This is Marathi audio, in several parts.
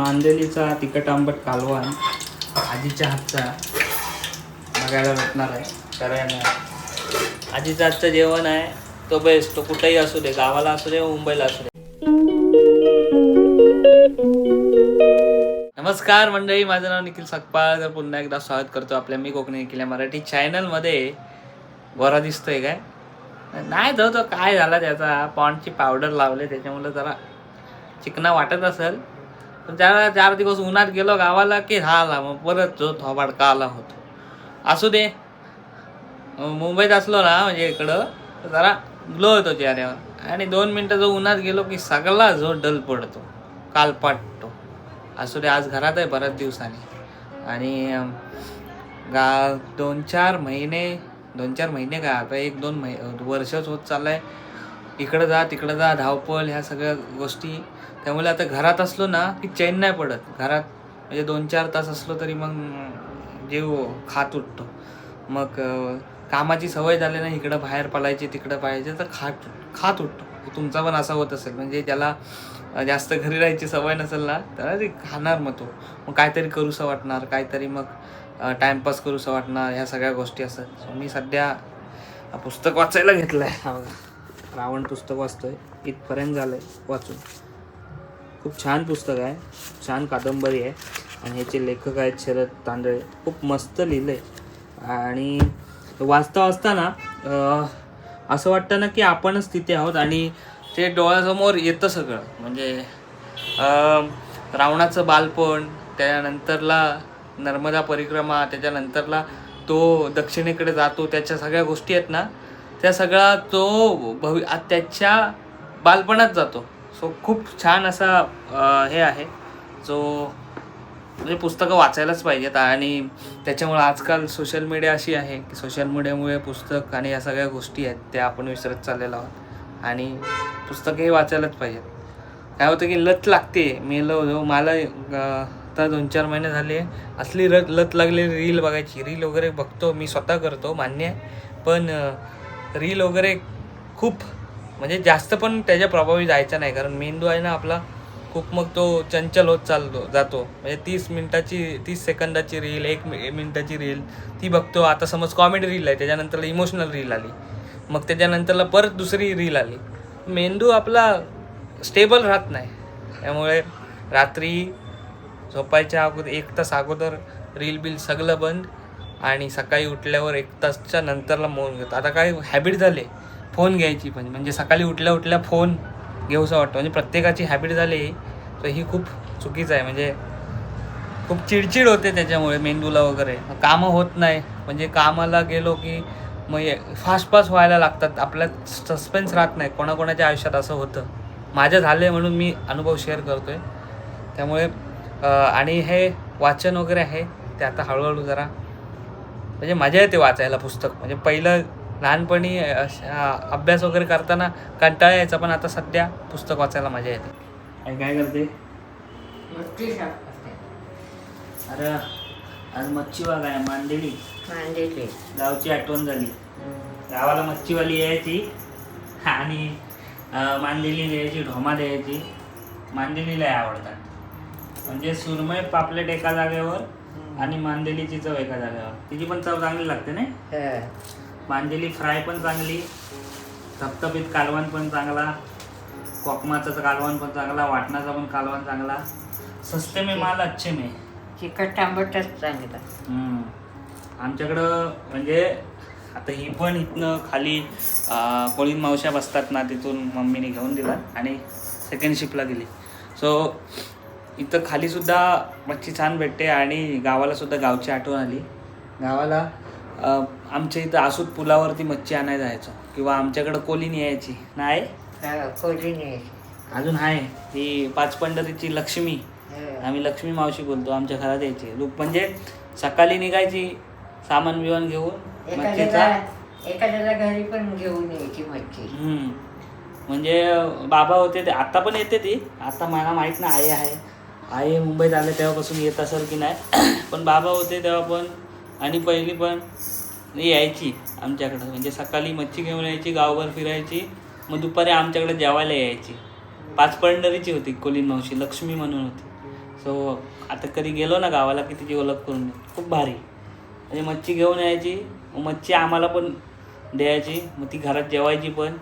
मांदेलीचा तिखट आंबट कालवण आजीच्या हातचा बघायला भेटणार आहे. कारण आजीच्या हातचं जेवण आहे तो बेस्ट. तो कुठेही असू दे, गावाला असू दे मुंबईला असू दे. नमस्कार मंडळी, माझं नाव निखिल सकपाळ. तर पुन्हा एकदा स्वागत करतो आपल्या मी कोकणी निखिल मराठी चॅनलमध्ये. गोरा दिसतोय काय? नाही तो काय झाला, त्याचा पॉन्डची पावडर लावले त्याच्यामुळे जरा चिकना वाटत असेल. पण त्याला 4 दिवस उन्हात गेलो गावाला की झाला मग परत जो थोबाडका आला होतो. असू दे, मुंबईत असलो ना म्हणजे इकडं जरा ग्लो होतो चेहऱ्यावर. आणि 2 मिनटं जो उन्हात गेलो की सगळा जो डल पडतो, कालपाटतो. असू दे, आज घरात आहे बऱ्याच दिवसांनी. आणि 2-4 महिने काय आता 1-2 वर्षच होत चाललंय. इकडं जा तिकडं जा, धावपळ, ह्या सगळ्या गोष्टी. त्यामुळे आता घरात असलो ना की चैन नाही पडत. घरात म्हणजे 2-4 तास असलो तरी मग जीव खात उठतो. मग कामाची सवय झाली ना, इकडं बाहेर पळायची तिकडं पळायचे तर खात उठतो. तुमचा पण असा होत असेल. म्हणजे ज्याला जास्त घरी राहायची सवय नसेल ना त्याला ते खाणार मग तो मग काहीतरी करूसं वाटणार, काहीतरी मग टाइमपास करूसं वाटणार, ह्या सगळ्या गोष्टी असतात. सो मी सध्या पुस्तक वाचायला घेतलं आहे. हा बघा, रावण पुस्तक वाचतोय. इथपर्यंत झालं आहे वाचून. खूप छान पुस्तक आहे, छान कादंबरी आहे. आणि ह्याचे लेखक आहेत शरद तांदळे. खूप मस्त लिहिलं आहे. आणि वाचता वाचताना असं वाटतं ना की आपणच तिथे आहोत आणि ते डोळ्यासमोर येतं सगळं. म्हणजे रावणाचं बालपण, त्याच्यानंतरला नर्मदा परिक्रमा, त्याच्यानंतरला तो दक्षिणेकडे जातो, त्याच्या सगळ्या गोष्टी आहेत ना, त्या सगळा तो त्याच्या बालपणात जातो. सो खूप छान असा हे आहे जो म्हणजे पुस्तकं वाचायलाच पाहिजेत. आणि त्याच्यामुळे आजकाल सोशल मीडिया अशी आहे की सोशल मीडियामुळे पुस्तक आणि या सगळ्या गोष्टी आहेत त्या आपण विसरत चाललेलो आहोत. आणि पुस्तकंही वाचायलाच पाहिजेत. काय होतं की लत लागते. मला आता 2-4 महिने झाले असली लत लागली रील बघायची. रील वगैरे बघतो मी, स्वतः करतो मान्य आहे. पण रील वगैरे खूप म्हणजे जास्त पण त्याच्या प्रभावी जायचा नाही. कारण मेंदू आहे ना आपला खूप मग तो चंचल होत जातो. म्हणजे 30 सेकंदाची रील, 1 मिनिटाची रील ती बघतो. आता समज कॉमेडी रील आहे, त्याच्यानंतरला इमोशनल रील आली, मग त्याच्यानंतरला परत दुसरी रील आली. मेंदू आपला स्टेबल राहत नाही. त्यामुळे रात्री झोपायच्या अगोदर 1 तास अगोदर रील बिल सगळं बंद. आणि सकाळी उठल्यावर 1 तासच्या नंतरला फोन घेतो. आता काय हॅबिट झाली फोन घ्यायची, पण म्हणजे सकाळी उठल्या फोन घेऊसा वाटतो. म्हणजे प्रत्येकाची हॅबिट झाली. तर ही खूप चुकीचं आहे. म्हणजे खूप चिडचिड होते त्याच्यामुळे मेंदूला वगैरे. कामं होत नाही. म्हणजे कामाला गेलो की मग फास्ट व्हायला लागतात. आपल्यात सस्पेन्स राहत नाही. कोणाकोणाच्या आयुष्यात असं होतं. माझं झालं आहे म्हणून मी अनुभव शेअर करतो आहे. त्यामुळे आणि हे वाचन वगैरे आहे ते आता हळूहळू जरा म्हणजे मजा येते वाचायला पुस्तक. म्हणजे पहिलं लहानपणी अभ्यास वगैरे करताना कंटाळा यायचा, पण आता सध्या पुस्तक वाचायला मजा येते. काय करते? मच्छी साफ करते. अरे आज मच्छीवाला आहे. मांदेली गावची आठवण झाली. गावाला मच्छीवाली यायची आणि मांदेली द्यायची, ढोमा द्यायची. मांदेलीला आवडतात. म्हणजे सुरमई पापलेट एका जागेवर आणि मांदेलीची चव एका जागेवर. तिची पण चव चांगली लागते ना. मांदेली फ्राय पण चांगली, थपथपीत कालवण पण चांगला, कोकमाचा कालवण पण चांगला, वाटणाचा पण कालवण चांगला. सस्ते में माल अच्छे में. चिकट आंबटच चांगला. आमच्याकडं म्हणजे आता ही पण इथनं खाली कोळीन मावश्या बसतात ना, तिथून मम्मीने घेऊन दिला आणि सेकंड शिपला गेली. सो इथं खालीसुद्धा मच्छी छान भेटते. आणि गावाला सुद्धा गावची आठवण आली. गावाला आमच्या इथं आसूत पुलावरती मच्छी आणायला जायचो. किंवा आमच्याकडं कोलीन यायची नाही, कोळीने अजून आहे ती 5 पंढरीची लक्ष्मी. आम्ही लक्ष्मी मावशी बोलतो. आमच्या घरात यायची. म्हणजे सकाळी निघायची सामान बिमान घेऊन मच्छीचा. एखाद्याला घरी पण घेऊन यायची मच्छी. म्हणजे बाबा होते ते, आता पण येते ती. आता मला माहीत नाही आई मुंबईत आले तेव्हापासून येत असेल की नाही. पण बाबा होते तेव्हा पण आणि पहिली पण यायची आमच्याकडं. म्हणजे सकाळी मच्छी घेऊन यायची, गावभर फिरायची, मग दुपारी आमच्याकडे जेवायला यायची. 5 पंढरीची होती कोलीन मावशी, लक्ष्मी म्हणून होती. सो आता कधी गेलो ना गावाला की तिची ओळख करून दे. खूप भारी म्हणजे मच्छी घेऊन यायची, मग मच्छी आम्हाला पण द्यायची, मग ती घरात जेवायची पण.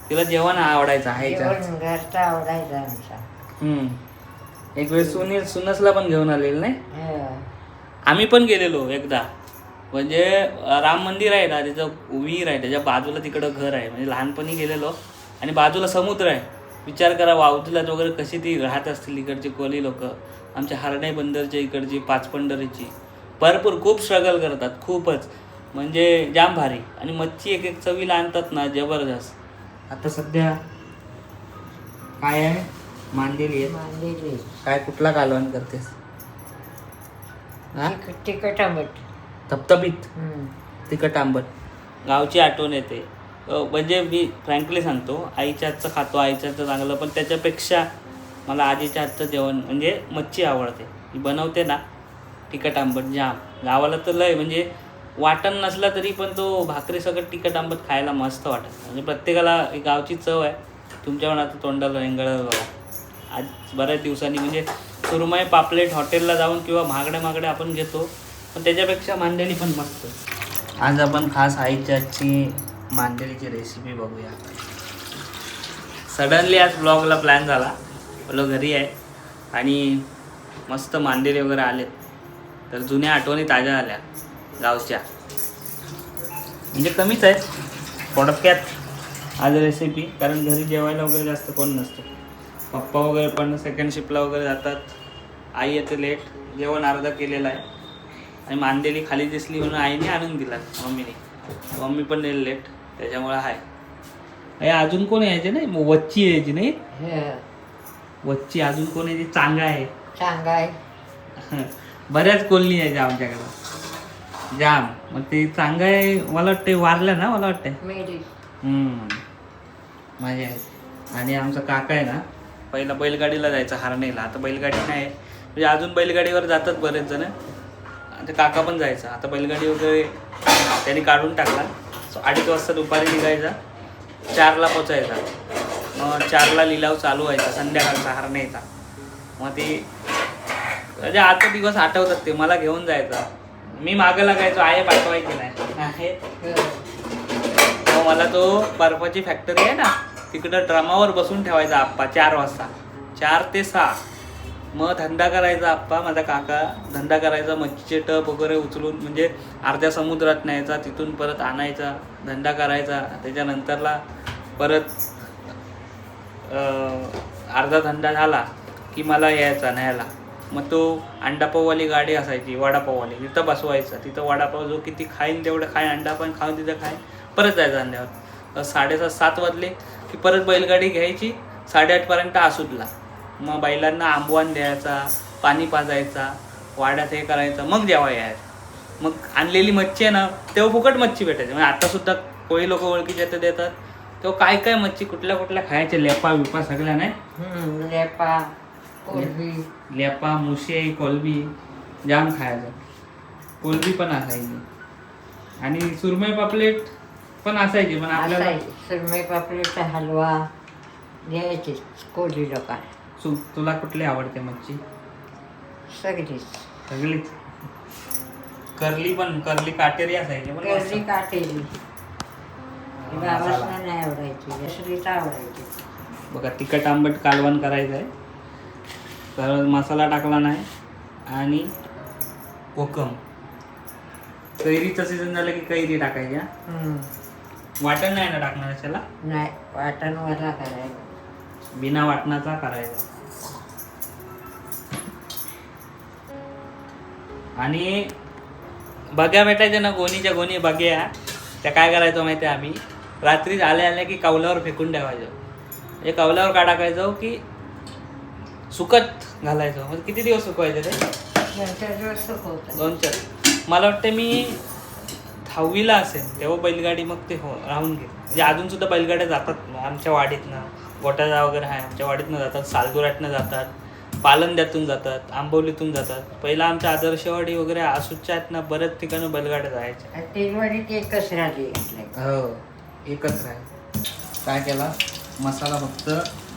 तिला जेवण आवडायचं आईच्या हातचं. जेवण घरचा आवडायचा आमचा. एक वेळ सुनसला पण घेऊन आलेलं नाही. हं. आम्ही पण गेलेलो एकदा, म्हणजे राम मंदिर आहे ना त्याचं विहीर आहे त्याच्या बाजूला तिकडं घर आहे, म्हणजे लहानपणी गेलेलो आणि बाजूला समुद्र आहे. विचार करा वावदुलात वगैरे कशी ती राहत असतील इकडची कोली लोक, आमच्या हरणे बंदरच्या इकडची पाचपंढरीची. भरपूर खूप स्ट्रगल करतात खूपच, म्हणजे जाम भारी. आणि मच्छी एक एक चवीला आणतात ना जबरदस्त. आता सध्या काय आहे मांदेली आहे. मांदेली. काय कुठला कालवण करतेस? हा तिखट आंबट. थपथपीत हं. तिखट आंबट गावची आठवण येते. म्हणजे मी फ्रँकली सांगतो, आईच्या हातचं खातो, आईच्या हातचं चांगलं, पण त्याच्यापेक्षा मला आजीच्या हातचं जेवण म्हणजे मच्छी आवडते. ती बनवते ना तिखट आंबट जाम. गावाला तर लय म्हणजे वाटण नसला तरी पण तो भाकरी सगळं तिखट आंबट खायला मस्त वाटत. म्हणजे प्रत्येकाला एक गावची चव आहे. तुमच्या पण आता तोंडाला रेंगळं बघा. आज बऱ्याच दिवसांनी म्हणजे सुरमई पापलेट हॉटेलला जाऊन किंवा महागड्या आपण घेतो, पण त्याच्यापेक्षा मांदेली पण मस्त. आज आपण खास आईच्या आजची मांदेलीची रेसिपी बघूया. सडनली आज ब्लॉगला प्लॅन झाला, बोलो घरी आहे आणि मस्त मांदेली वगैरे आलेत, तर जुन्या आठवणी ताज्या आल्या गावच्या. म्हणजे कमीच आहेत थोडक्यात आज रेसिपी, कारण घरी जेवायला वगैरे जास्त कोण नसतं. पप्पा वगैरे पण सेकंड शिफ्टला वगैरे जातात, आई येते लेट, जेवण अर्धा केलेलं आहे आणि मांदेली खाली दिसली म्हणून आईने आणून दिला मम्मीने. मम्मी पण नेल लेट त्याच्यामुळे आहे. अजून कोण यायचे नाही, मग वच्ची यायची नाही. हं. वच्ची अजून कोण यायची, चांगा आहे. चांगा आहे. बऱ्याच कोलनी यायच्या आमच्याकडं जाम. मग ते चांगा आहे मला वाटतं वारल्या ना, मला वाटतं मेरी. माझे आहेत. आणि आमचा काका आहे ना, पहिला बैलगाडीला जायचा हरणेला, आता बैलगाडी नाही म्हणजे अजून बैलगाडीवर जातात बरेच जण. आता काका पण जायचा, आता बैलगाडी वगैरे त्यांनी काढून टाकला. 2:30 वाजता दुपारी निघायचा, 4ला पोचायचा. मग 4ला लिलाव चालू व्हायचा संध्याकाळचा हरणेचा. मग ते म्हणजे आता दिवस आठवतात ते. मला घेऊन जायचा, मी मागं लागायचो, आहे पाठवायची नाही आहे. मग मला तो बर्फाची फॅक्टरी आहे ना तिकडं ड्रमावर बसून ठेवायचा आप्पा 4 वाजता, 4 ते 6. मग धंदा करायचा आप्पा माझा काका, धंदा करायचा, मच्छीचे टप वगैरे उचलून म्हणजे अर्ध्या समुद्रात न्यायचा, तिथून परत आणायचा, धंदा करायचा. त्याच्यानंतरला परत अर्धा धंदा झाला की मला यायचा न्यायला. मग तो अंडापाववाली गाडी असायची, वडापाववाली, तिथं बसवायचा. तिथं वडापाव जो किती खाईन तेवढं खाईन, अंडा पण खाऊन तिथं खाईन, परत जायचं धंद्यावर. 6:30-7 वाजले की परत बैलगाडी घ्यायची, 8:30पर्यंत आसूदला. मग बैलांना आंबवान द्यायचा, पाणी पाजायचा, वाड्यात हे करायचं, मग जेव्हा यायचं. मग आणलेली मच्छी आहे ना, तेव्हा फुकट मच्छी भेटायची. म्हणजे आतासुद्धा कोळी लोक ओळखीचे ते देतात. तेव्हा काय काय मच्छी कुठल्या कुठल्या खायच्या, लेपा विपा सगळ्या नाही. लेपा, कोलबी. लेपा, मुशे, कोलबी जाम खायचं. कोलबी पण असायची आणि सुरमई पापलेट पण असायची, पण आपल्याला सुरमई पापलेटचा हलवा द्यायचे कोली लोकांना. तुला कुठली आवडते मच्छी? सगळीच. सगळीच. करली पण, करली काटेरी असायची पण मस्त. कर्ली काटेली. बाबासला नाही आवडायची, दुसरीच आवडायची. बघा तिखट आंबट कालवण करायचं आहे, तर मसाला टाकला नाही आणि कोकम. कैरीचं सीझन झालं की कैरी टाकायची. वाटण नाही ना टाकणार त्याला? नाही, वाटण वरा करायचं, बिना वाटणाचा करायचा. आणि बग्या भेटायच्या ना, गोणीच्या गोणी बग्या, त्या काय करायचो माहिती आहे, आम्ही रात्री आल्या की कौलावर फेकून ठेवायचो. म्हणजे कौलावर का टाकायचो की सुकत घालायचो. म्हणजे किती दिवस सुकवायचे ते? 2-4 दिवस सुकवतात. 2-4. मला वाटतं मी 10वीला असेल तेव्हा बैलगाडी मग ते राहून गेली. म्हणजे अजून सुद्धा बैलगाड्या जातात आमच्या वाडीतनं, गोटाजा वगैरे आहे आमच्या वाडीतनं जातात, सालदुरातनं जातात, पालंद्यातून जातात, आंबवलीतून जातात. पहिला आमच्या आदर्शवाडी वगैरे आसूच्या आहेत ना, बऱ्याच ठिकाणी बैलगाड्या जायच्या. तेलवाडीत एकच राहिली. हो, एकच राहील. काय केला मसाला फक्त,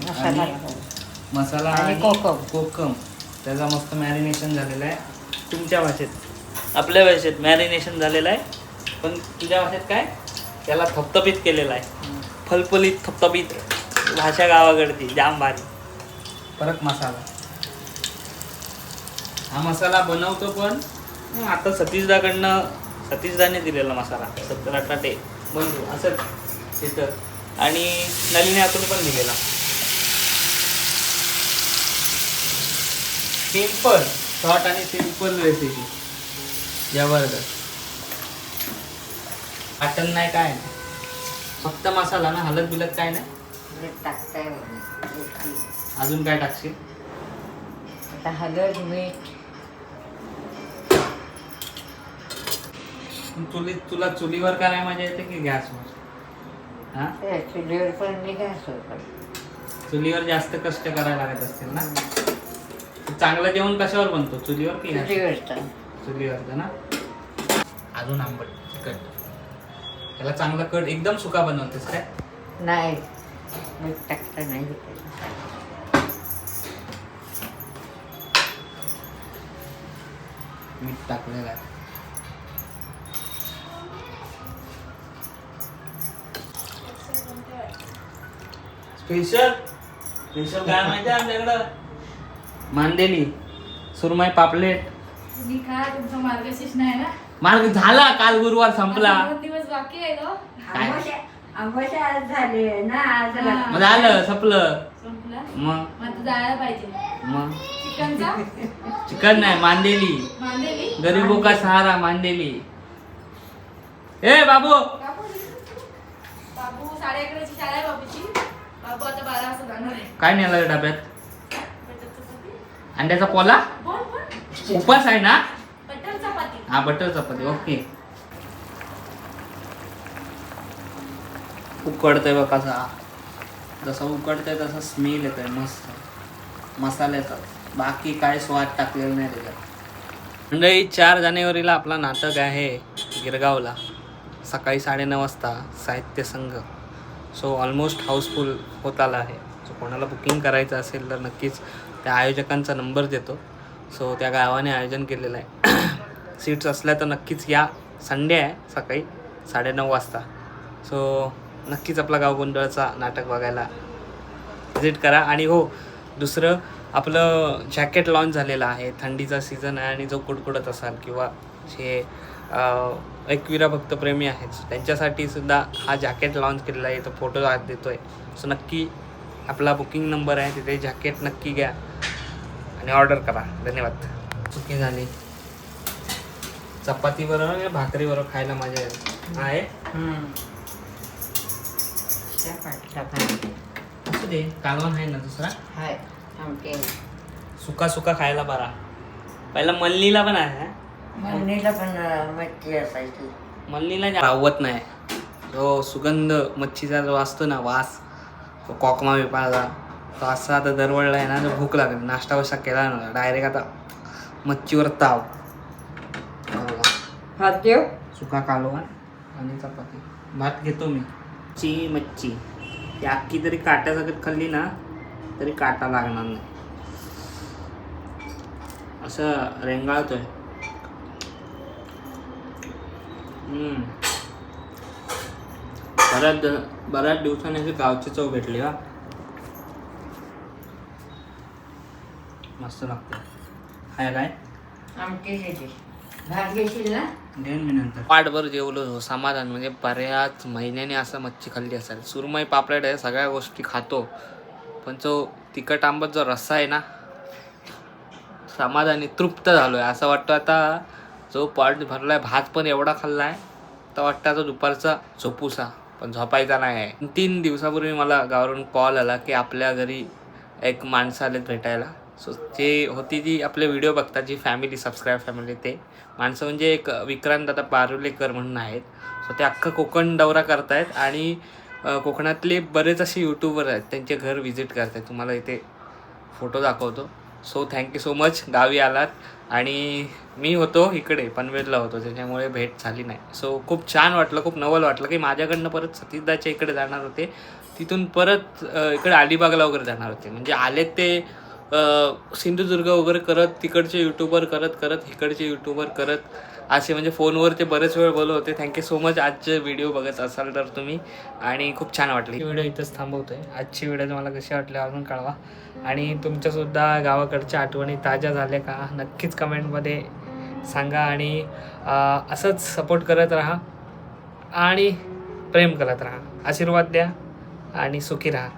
मसाला मसाला आणि कोकम. त्याचा मस्त मॅरिनेशन झालेलं आहे तुमच्या भाषेत. आपल्या भाषेत मॅरिनेशन झालेलं आहे, पण तुझ्या भाषेत काय, त्याला थपथपीत केलेलं आहे. फलफलीत थपथपीत, भाषा गावाकडची जाम भारी. परत मसाला, हा मसाला बनवतो पण आता सतीशदाने दिलेला मसाला. 17-18 ते बनवू असं तिथं, आणि नलिनी आतून पण दिलेला. सिंपल शॉर्ट आणि सिंपल रेसिपी, जबरदस्त. वाटण नाही काय नाही, फक्त मसाला ना, हलत बिलत काय नाही. मीठ टाकताय वरून. अजून काय टाकशील? आता हळद मीठ. तुला चुलीवर करायला मजा येते की गॅसवर? हा, ते चुलीवर पण मी गॅस होतं. चुलीवर जास्त कष्ट करायला लागत असतील ना. चांगलं जेवण कशावर बनतो, चुलीवर की गॅसवर? चुलीवर. चुलीवरचं ना. अजून आंबट तिखट, त्याला चांगला कट. एकदम सुका बनवतेस काय? नाही, मीठ टाकता नाही. मीठ टाकलेलं आहे. स्पेशल काय माहिती आहे आमच्याकडं? मांदेली सुरमई पापलेट. तुम्ही काय तुमचा मार्गशीर्ष नाही ना? मार्ग झाला, काल गुरुवार संपला. आता 2 दिवस बाकी आहे ना. आंबोशा आज झाली ना, आज हा. मग झालं, संपलं. संपला. मग मग आता जायला पाहिजे. मग चिकनचा चिकन नाही, मांदेली. मांदेली. गरीबो का सहारा मांदेली. ए बाबू, बाबू 11:30ची शाळा आहे बाबूची. बाबू आता 12 वाजता जाणार आहे. काय नेलं डब्यात? बटर चपाती. अंड्याचा पोला. बोल. उपास आहे ना? बटर चपाती. हा, बटर चपाती. ओके. उकडतंय बघ कसा, जसं उकडतंय तसा स्मेल येतोय मस्त मसाल्याचा. बाकी काय स्वाद टाकलेला नाही त्याच्यात. मंडळी, 4 जानेवारीला आपला नाटक आहे गिरगावला, सकाळी 9:30 वाजता, साहित्य संघ. सो ऑलमोस्ट हाऊसफुल होत आला आहे. सो कोणाला बुकिंग करायचं असेल तर नक्कीच त्या आयोजकांचा नंबर देतो. सो त्या गावाने आयोजन केलेलं आहे. सीट्स असल्या तर नक्कीच या. संडे आहे, सकाळी 9:30 वाजता. सो नक्कीच आपला गाव गोंधळचा नाटक बघायला व्हिजिट करा. आणि हो, दुसरं आपलं जॅकेट लॉन्च झालेलं आहे. थंडीचा सीझन आहे आणि जो कुडकुडत असाल किंवा जे एकविरा भक्तप्रेमी आहेत त्यांच्यासाठी सुद्धा हा जॅकेट लॉन्च केलेला आहे. तो फोटो आज देतो आहे. सो नक्की आपला बुकिंग नंबर आहे, तिथे जॅकेट नक्की घ्या आणि ऑर्डर करा. धन्यवाद. चुकी झाली. चपाती बरोबर भाकरी बरोबर खायला मजा येईल. आहे असू दे, कालवण आहे ना दुसरा. हाय आमटे. सुका खायला बरा. पहिला मल्लीला पण आहे. मम्मीला पण मच्छी असायची. मल्लीला रावत नाही. जो सुगंध मच्छीचा जो असतो ना, वास, तो कॉकमा विपाळला, तो असा आता दरवळला आहे ना. जो भूक लागली, नाश्ता वसा केला ना, डायरेक्ट आता मच्छीवर ताव. हात देऊ. सुका कालवण आणि चपाती. भात घेतो मी. मच्छी ती अख्खी तरी काट्यासकट खाल्ली ना तरी काटा लागणार नाही. असं रेंगाळतोय. बऱ्याच दिवसांनी अशी गावची चव भेटली. हा, मस्त लागते. हाय काय आमटी घ्यायची. भात घेशील ना? घेईन मी नंतर. पाठभर जेवलो, समाधान. म्हणजे बऱ्याच महिन्याने असं मच्छी खाल्ली असेल. सुरमई पापलेट आहे, सगळ्या गोष्टी खातो, पण तो तिखट आंबट जो रस्सा आहे ना, समाधानी तृप्त झालोय. असं वाटतं आता जो पाट भरलाय, भात पण एवढा खाल्लाय तर वाटतं आता दुपारचा झोपूसा, पण झोपायचा नाही आहे. 3 दिवसापूर्वी मला गावावरून कॉल आला की आपल्या घरी एक माणसं आलेत भेटायला. सो जे होती ती आपले व्हिडिओ बघतात, जी फॅमिली, सबस्क्राईब फॅमिली, ते माणसं म्हणजे एक विक्रांत दादा पारुलेकर म्हणून आहेत. सो ते अख्खं कोकण दौरा करतायत आणि कोकणातले बरेच असे यूट्यूबर आहेत, त्यांचे घर व्हिजिट करत आहेत. तुम्हाला इथे फोटो दाखवतो. सो थँक्यू सो मच, गावी आलात. आणि मी होतो इकडे पनवेलला होतो, त्याच्यामुळे भेट झाली नाही. सो खूप छान वाटलं, खूप नवल वाटलं की माझ्याकडनं परत सतीशदाच्या इकडे जाणार होते, तिथून परत इकडे अलिबागला वगैरे जाणार होते. म्हणजे आलेत ते सिंधुदुर्ग वगैरे करत, तिकडचे यूट्यूबर करत इकडचे यूट्यूबर करत, असे म्हणजे फोनवर ते बरेच वेळ बोलत होते. Thank you so much. आजचे व्हिडिओ बघत असाल तर तुम्ही, आणि खूप छान वाटली. व्हिडिओ इथंच थांबवतोय. आजची व्हिडिओ तुम्हाला कशी वाटली अजून कळवा, आणि तुमच्यासुद्धा गावाकडच्या आठवणी ताज्या झाल्या का नक्कीच कमेंटमध्ये सांगा. आणि असंच सपोर्ट करत राहा आणि प्रेम करत राहा, आशीर्वाद द्या आणि सुखी राहा.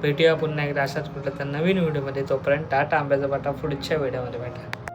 भेटूया पुन्हा एकदा अशाच कुठल्या तर नवीन व्हिडिओमध्ये. तोपर्यंत टाटा, आंब्याचा बाटा. पुढच्या व्हिडिओमध्ये भेटा.